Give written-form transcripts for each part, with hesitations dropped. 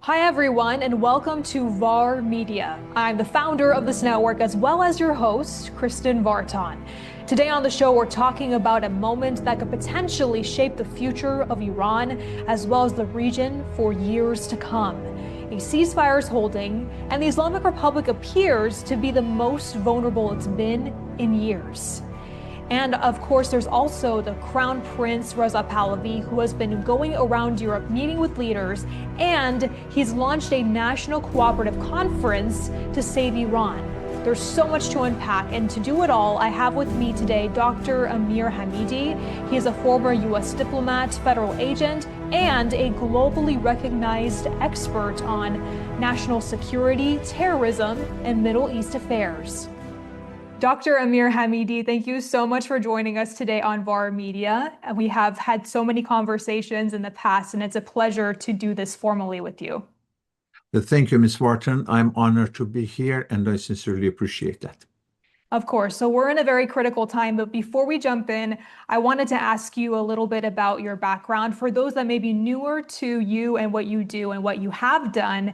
Hi everyone, and welcome to VAR Media. I'm the founder of this network as well as your host, Kristen Vartan. Today on the show, we're talking about a moment that could potentially shape the future of Iran as well as the region for years to come. A ceasefire is holding, and the Islamic Republic appears to be the most vulnerable it's been in years. And of course, there's also the Crown Prince Reza Pahlavi, who has been going around Europe meeting with leaders, and he's launched a national cooperative conference to save Iran. There's so much to unpack, and to do it all, I have with me today Dr. Amir Hamidi. He is a former U.S. diplomat, federal agent, and a globally recognized expert on national security, terrorism, and Middle East affairs. Dr. Amir Hamidi, thank you so much for joining us today on VAR Media. We have had so many conversations in the past, and it's a pleasure to do this formally with you. Thank you, Ms. Wharton. I'm honored to be here, and I sincerely appreciate that. Of course. So we're in a very critical time, but before we jump in, I wanted to ask you a little bit about your background. For those that may be newer to you and what you do and what you have done,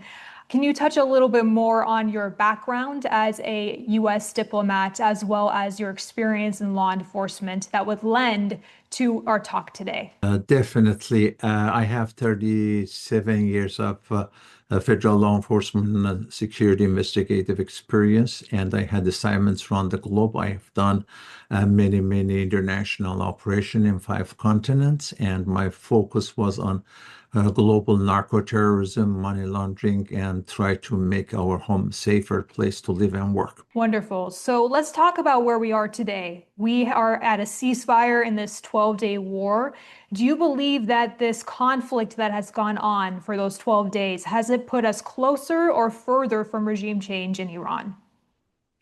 can you touch a little bit more on your background as a U.S. diplomat, as well as your experience in law enforcement that would lend to our talk today? Definitely. I have 37 years of federal law enforcement security investigative experience, and I had assignments around the globe. I have done many international operations in 5 continents, and my focus was on global narco-terrorism, money laundering, and try to make our home a safer place to live and work. Wonderful. So let's talk about where we are today. We are at a ceasefire in this 12-day war. Do you believe that this conflict that has gone on for those 12 days, has it put us closer or further from regime change in Iran?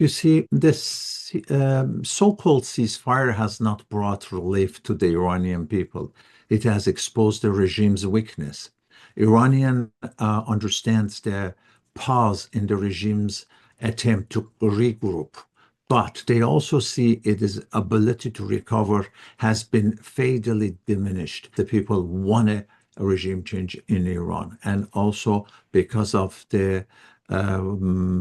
You see, this so-called ceasefire has not brought relief to the Iranian people. It has exposed the regime's weakness. Iranian understands the pause in the regime's attempt to regroup, but they also see its ability to recover has been fatally diminished. The people want a regime change in Iran, and also because of the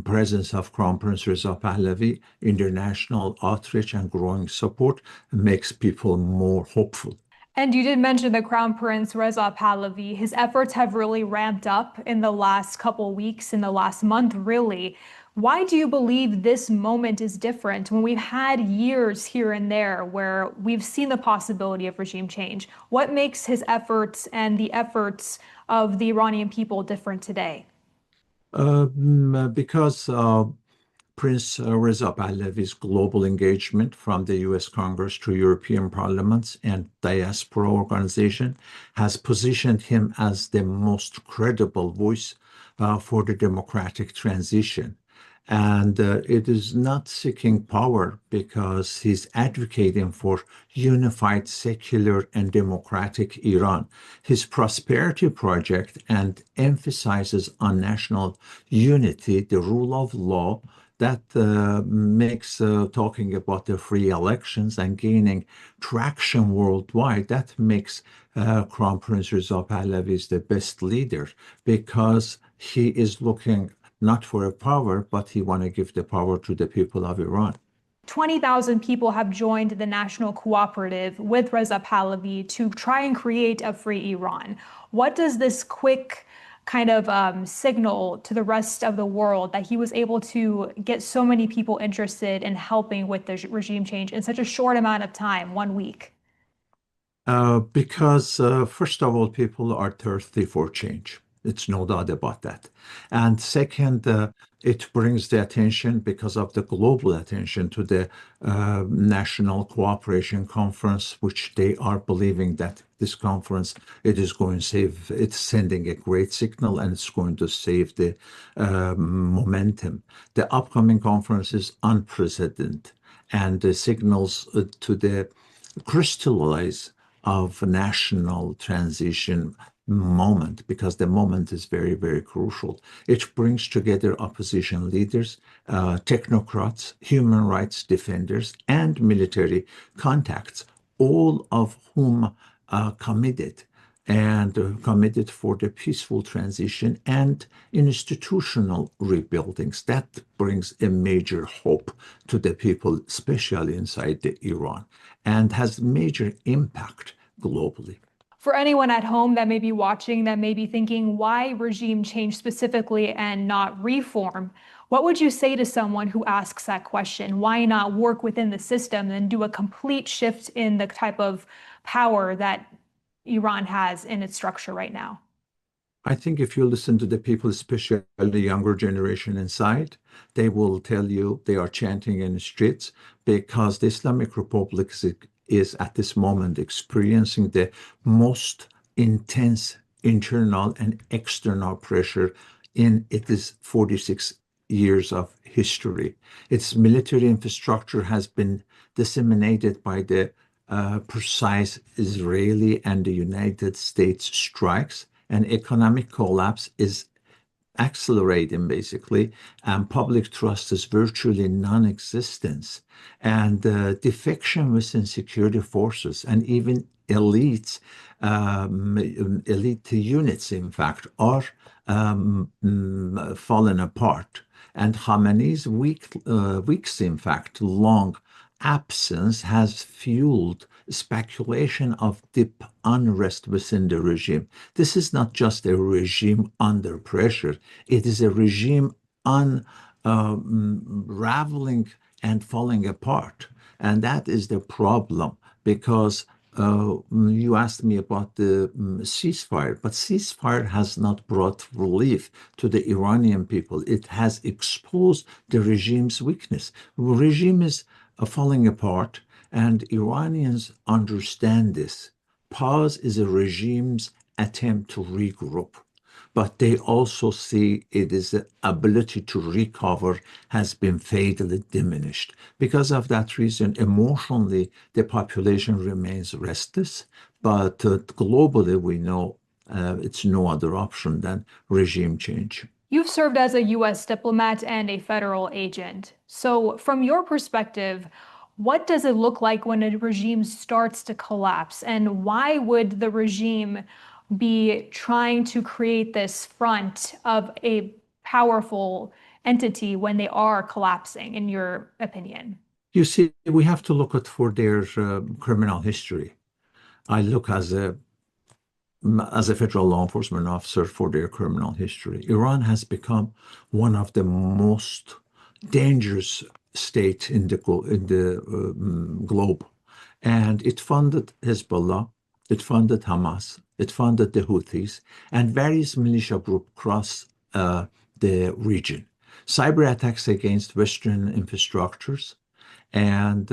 presence of Crown Prince Reza Pahlavi, international outreach and growing support makes people more hopeful. And you did mention the Crown Prince Reza Pahlavi. His efforts have really ramped up in the last couple weeks, in the last month, really. Why do you believe this moment is different when we've had years here and there where we've seen the possibility of regime change? What makes his efforts and the efforts of the Iranian people different today? Because Prince Reza Pahlavi's global engagement from the U.S. Congress to European parliaments and diaspora organization has positioned him as the most credible voice for the democratic transition. And it is not seeking power because he's advocating for unified, secular, and democratic Iran. His prosperity project and emphasizes on national unity, the rule of law, that makes talking about the free elections and gaining traction worldwide, that makes Crown Prince Reza Pahlavi the best leader because he is looking not for a power, but he want to give the power to the people of Iran. 20,000 people have joined the National Cooperative with Reza Pahlavi to try and create a free Iran. What does this quick kind of signal to the rest of the world that he was able to get so many people interested in helping with the regime change in such a short amount of time, 1 week? Because first of all, people are thirsty for change. It's no doubt about that. And second, it brings the attention because of the global attention to the National Cooperation Conference, which they are believing that this conference, it is going to save, it's sending a great signal and it's going to save the momentum. The upcoming conference is unprecedented and the signals to the crystallize of national transition moment, because the moment is very crucial. It brings together opposition leaders, technocrats, human rights defenders, and military contacts, all of whom are committed and committed for the peaceful transition and institutional rebuildings. That brings a major hope to the people, especially inside Iran, and has major impact globally. For anyone at home that may be watching, that may be thinking, why regime change specifically and not reform? What would you say to someone who asks that question? Why not work within the system and do a complete shift in the type of power that Iran has in its structure right now? I think if you listen to the people, especially the younger generation inside, they will tell you they are chanting in the streets because the Islamic Republic is at this moment experiencing the most intense internal and external pressure in its 46 years of history. Its military infrastructure has been disseminated by the precise Israeli and the United States strikes, and economic collapse is accelerating basically, and public trust is virtually non-existent, and defection within security forces and even elites, elite units, in fact, are falling apart. And Khamenei's weeks, in fact, long absence has fueled speculation of deep unrest within the regime. This is not just a regime under pressure, it is a regime unraveling and falling apart. And that is the problem because you asked me about the ceasefire, but ceasefire has not brought relief to the Iranian people. It has exposed the regime's weakness. The regime is falling apart, and Iranians understand this. Pause is a regime's attempt to regroup, but they also see it is the ability to recover has been fatally diminished. Because of that reason, emotionally, the population remains restless, but globally, we know it's no other option than regime change. You've served as a US diplomat and a federal agent. So, from your perspective, what does it look like when a regime starts to collapse? And why would the regime be trying to create this front of a powerful entity when they are collapsing, in your opinion? You see, we have to look at for their criminal history. I look as a federal law enforcement officer for their criminal history. Iran has become one of the most dangerous states in the globe, and it funded Hezbollah, it funded Hamas, it funded the Houthis, and various militia groups across the region. Cyber attacks against Western infrastructures, and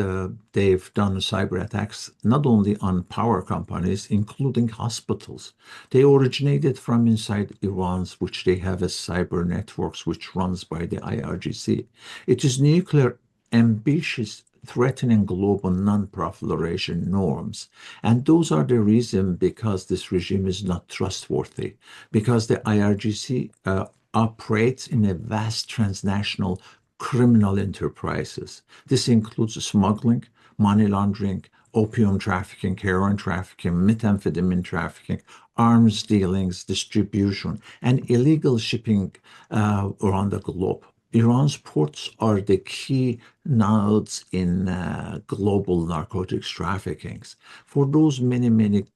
they've done cyber attacks not only on power companies, including hospitals. They originated from inside Iran's, which they have as cyber networks, which runs by the IRGC. It is nuclear ambitious, threatening global non-proliferation norms. And those are the reason because this regime is not trustworthy, because the IRGC operates in a vast transnational criminal enterprises. This includes smuggling, money laundering, opium trafficking, heroin trafficking, methamphetamine trafficking, arms dealings, distribution, and illegal shipping around the globe. Iran's ports are the key nodes in global narcotics traffickings. For those many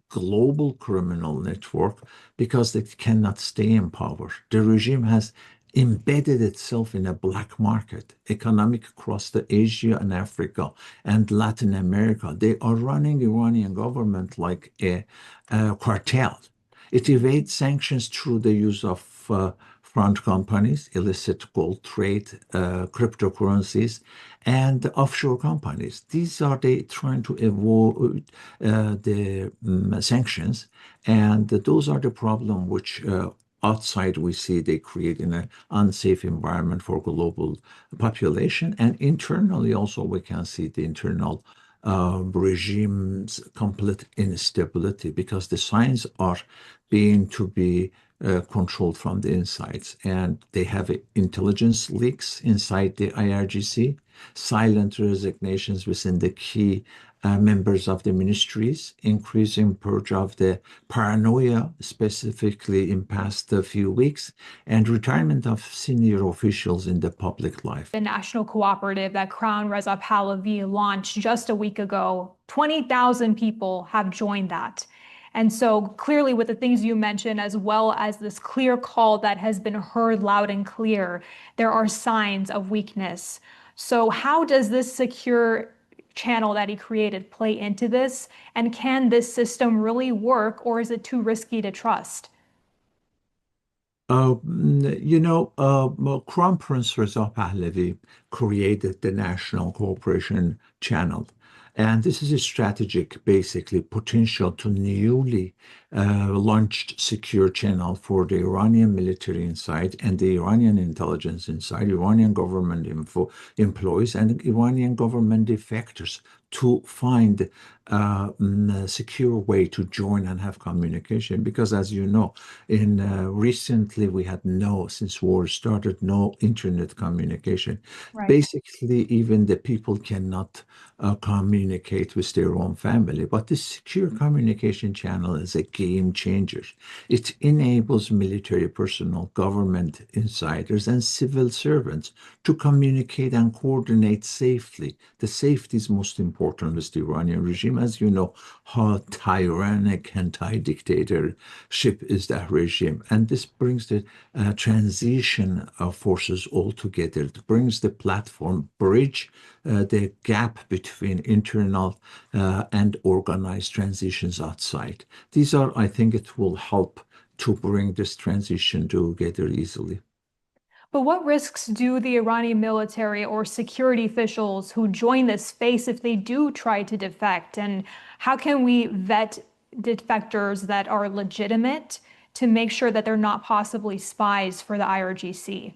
global criminal network, because they cannot stay in power, the regime has embedded itself in a black market, economic across the Asia and Africa and Latin America. They are running Iranian government like a cartel. It evades sanctions through the use of front companies, illicit gold trade, cryptocurrencies, and offshore companies. These are they trying to avoid the sanctions, and those are the problem which outside we see they create in an unsafe environment for global population, and internally also we can see the internal regime's complete instability because the signs are being to be controlled from the insides. And they have intelligence leaks inside the IRGC, silent resignations within the key members of the ministries, increasing purge of the paranoia, specifically in past few weeks, and retirement of senior officials in the public life. The national cooperative that Crown Reza Pahlavi launched just a week ago, 20,000 people have joined that. And so clearly with the things you mentioned, as well as this clear call that has been heard loud and clear, there are signs of weakness. So how does this secure channel that he created play into this? And can this system really work, or is it too risky to trust? Crown Prince Reza Pahlavi created the National Cooperation Channel. And this is a strategic, basically, potential to newly launched secure channel for the Iranian military inside and the Iranian intelligence inside, Iranian government employees and Iranian government defectors to find a secure way to join and have communication. Because as you know, in recently we had since war started, no internet communication. Right. Basically, even the people cannot communicate with their own family. But this secure communication channel is a game changer. It enables military personnel, government insiders, and civil servants to communicate and coordinate safely. The safety is most important with the Iranian regime. As you know, how tyrannic and dictatorship is that regime. And this brings the transition of forces all together. It brings the platform bridge the gap between internal and organized transitions outside. These are, I think it will help to bring this transition together easily. But what risks do the Iranian military or security officials who join this face if they do try to defect? And how can we vet defectors that are legitimate to make sure that they're not possibly spies for the IRGC?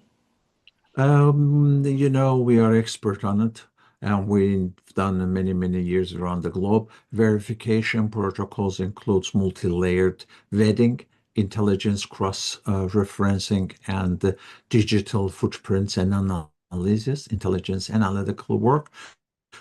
We are expert on it, and we've done many, many years around the globe. Verification protocols includes multi-layered vetting, intelligence cross-referencing, and digital footprints and analysis, intelligence analytical work,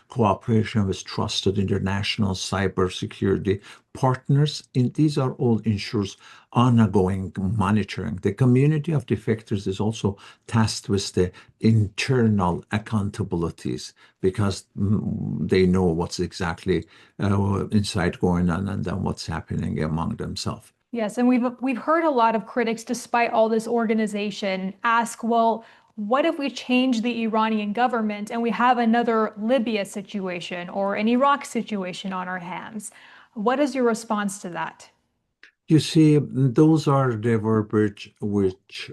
cooperation with trusted international cybersecurity partners. These are all ensures ongoing monitoring. The community of defectors is also tasked with the internal accountabilities because they know what's exactly inside going on and then what's happening among themselves. Yes, and we've heard a lot of critics, despite all this organization, ask, well, what if we change the Iranian government and we have another Libya situation or an Iraq situation on our hands? What is your response to that? You see, those are the verbiage which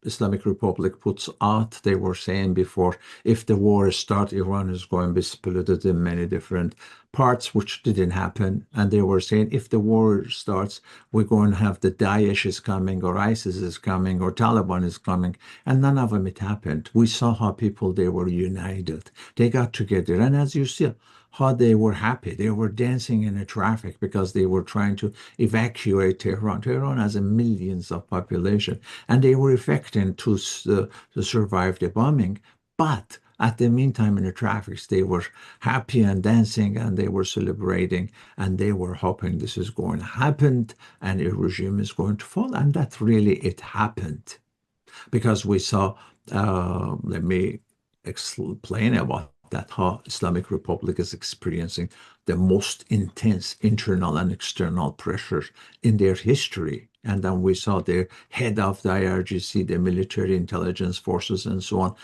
Islamic Republic puts out. They were saying before, if the war starts, Iran is going to be split in many different parts, which didn't happen. And they were saying, if the war starts, we're going to have the Daesh is coming, or ISIS is coming, or Taliban is coming. And none of them it happened. We saw how people, they were united. They got together. And as you see, how they were happy. They were dancing in the traffic because they were trying to evacuate Tehran. Tehran has a millions of population, and they were effecting to survive the bombing. But at the meantime, in the traffic, they were happy and dancing, and they were celebrating, and they were hoping this is going to happen, and a regime is going to fall. And that really it happened because we saw. Let me explain about that how Islamic Republic is experiencing the most intense internal and external pressure in their history. And then we saw the head of the IRGC, the military intelligence forces, and so on,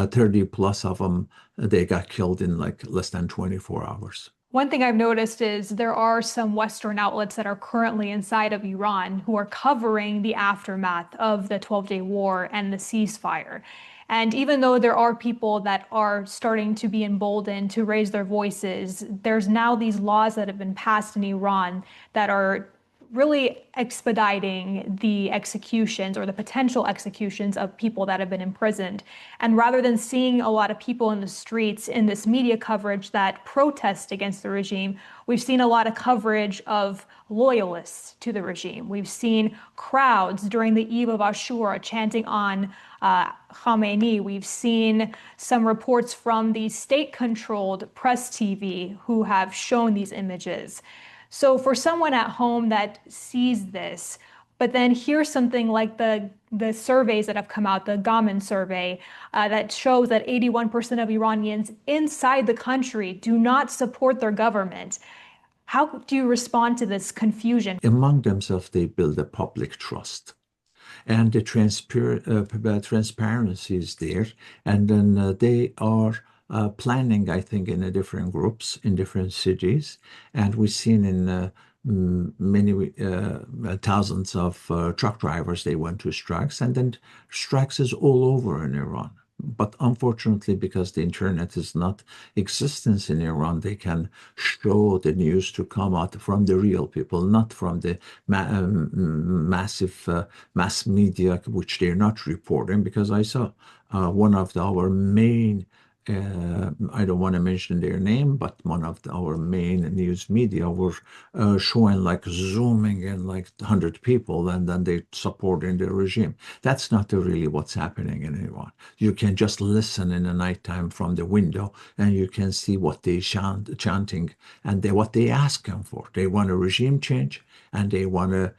30 plus of them, they got killed in like less than 24 hours. One thing I've noticed is there are some Western outlets that are currently inside of Iran who are covering the aftermath of the 12-day war and the ceasefire. And even though there are people that are starting to be emboldened to raise their voices, there's now these laws that have been passed in Iran that are really expediting the executions or the potential executions of people that have been imprisoned. And rather than seeing a lot of people in the streets in this media coverage that protest against the regime, we've seen a lot of coverage of loyalists to the regime. We've seen crowds during the eve of Ashura chanting on Khamenei. We've seen some reports from the state-controlled press TV who have shown these images. So for someone at home that sees this, but then hears something like the surveys that have come out, the Gaman survey, that shows that 81% of Iranians inside the country do not support their government. How do you respond to this confusion? Among themselves, they build a public trust. And the transparency is there. And then they are planning, I think, in different groups in different cities. And we've seen in many thousands of truck drivers, they went to strikes. And then strikes is all over in Iran. But unfortunately, because the internet is not existence in Iran, they can show the news to come out from the real people, not from the massive mass media, which they're not reporting. Because I saw one of our main I don't want to mention their name, but one of our main news media were showing like zooming in like 100 people and then they supporting the regime. That's not really what's happening in Iran. You can just listen in the nighttime from the window and you can see what they chanting and what they asking for. They want a regime change and they want a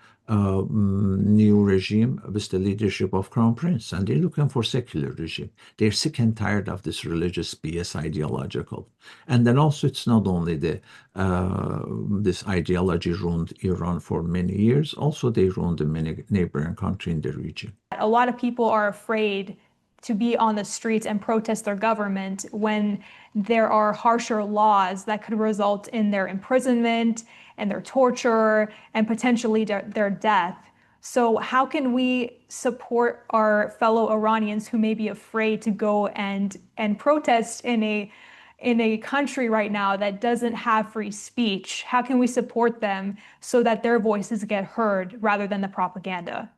new regime with the leadership of Crown Prince, and they're looking for secular regime. They're sick and tired of this religious BS ideological. And then also it's not only this ideology ruined Iran for many years, also they ruined many neighboring countries in the region. A lot of people are afraid to be on the streets and protest their government when there are harsher laws that could result in their imprisonment and their torture and potentially their death. So how can we support our fellow Iranians who may be afraid to go and protest in a country right now that doesn't have free speech? How can we support them so that their voices get heard rather than the propaganda?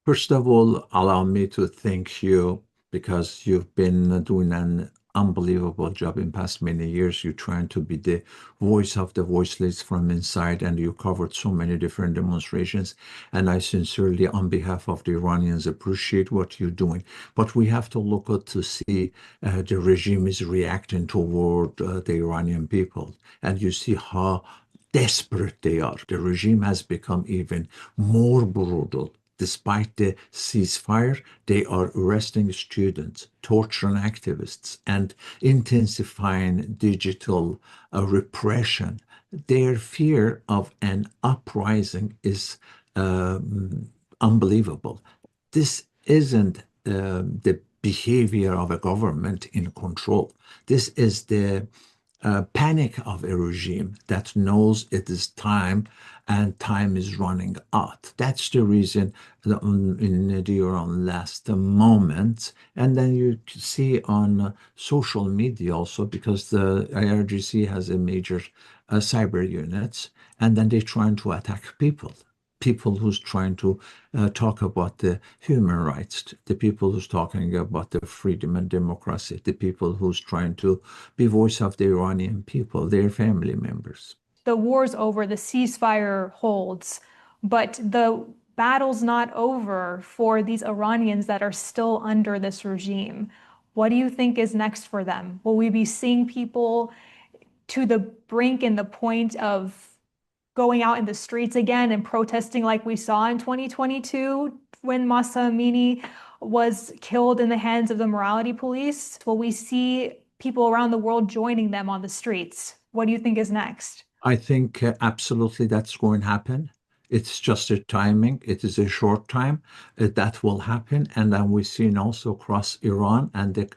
First of all, allow me to thank you because you've been doing an unbelievable job in past many years. You're trying to be the voice of the voiceless from inside, and you covered so many different demonstrations. And I sincerely, on behalf of the Iranians, appreciate what you're doing. But we have to look at to see the regime is reacting toward the Iranian people. And you see how desperate they are. The regime has become even more brutal. Despite the ceasefire, they are arresting students, torturing activists, and intensifying digital repression. Their fear of an uprising is unbelievable. This isn't the behavior of a government in control. This is the panic of a regime that knows it is time and time is running out. That's the reason in the Iran last moment. And then you see on social media also, because the IRGC has a major cyber units, and then they're trying to attack people who's trying to talk about the human rights, the people who's talking about the freedom and democracy, the people who's trying to be voice of the Iranian people, their family members. The war's over, the ceasefire holds, but the battle's not over for these Iranians that are still under this regime. What do you think is next for them? Will we be seeing people to the brink and the point of going out in the streets again and protesting like we saw in 2022 when Mahsa Amini was killed in the hands of the morality police? Will we see people around the world joining them on the streets? What do you think is next? I think absolutely that's going to happen. It's just a timing. It is a short time that will happen. And then we've seen also across Iran and the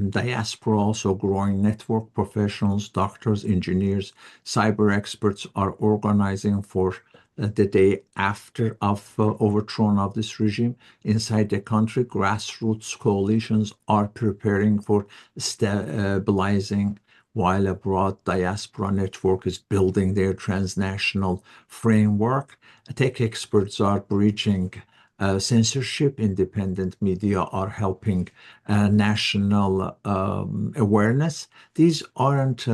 diaspora also growing network professionals, doctors, engineers, cyber experts are organizing for the day after of overthrow of this regime inside the country. Grassroots coalitions are preparing for stabilizing while a broad diaspora network is building their transnational framework. Tech experts are breaching censorship. Independent media are helping national awareness. These aren't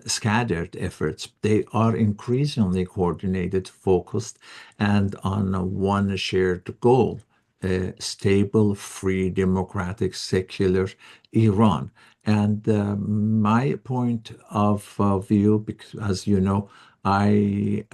scattered efforts. They are increasingly coordinated, focused, and on one shared goal: a stable, free, democratic, secular Iran. And my point of view, because as you know, I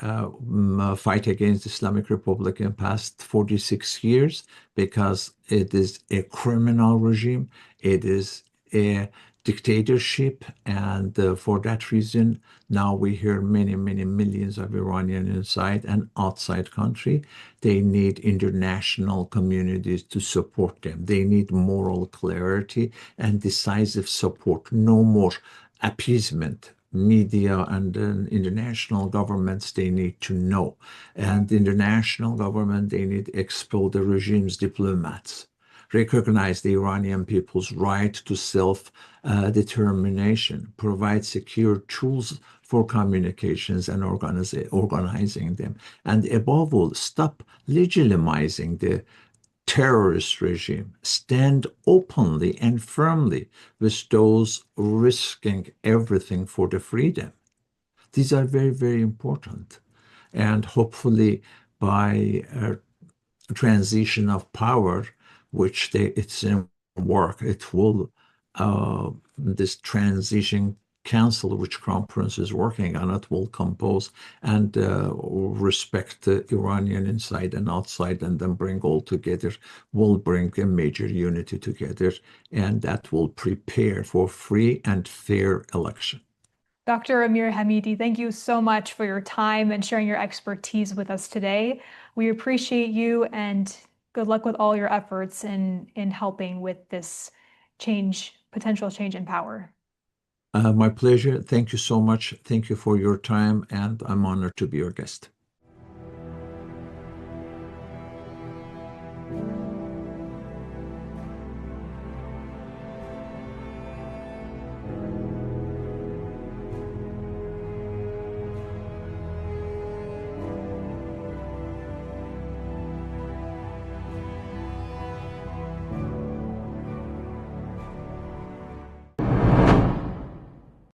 fight against Islamic Republic in past 46 years because it is a criminal regime. It is a dictatorship, and for that reason, now we hear many, many millions of Iranians inside and outside country. They need international communities to support them. They need moral clarity and decisive support. No more appeasement. Media and international governments, they need to know. And international government, they need to expel the regime's diplomats, recognize the Iranian people's right to self-determination, provide secure tools for communications and organizing them, and above all, stop legitimizing the terrorist regime. Stand openly and firmly with those risking everything for the freedom. These are very, very important. And hopefully, by transition of power, which it's in work, it will, this transition council, which Crown Prince is working on it, will compose and respect the Iranian inside and outside, and then bring all together, will bring a major unity together, and that will prepare for free and fair election. Dr. Amir Hamidi, thank you so much for your time and sharing your expertise with us today. We appreciate you, and good luck with all your efforts in helping with this potential change in power. My pleasure. Thank you so much. Thank you for your time, and I'm honored to be your guest.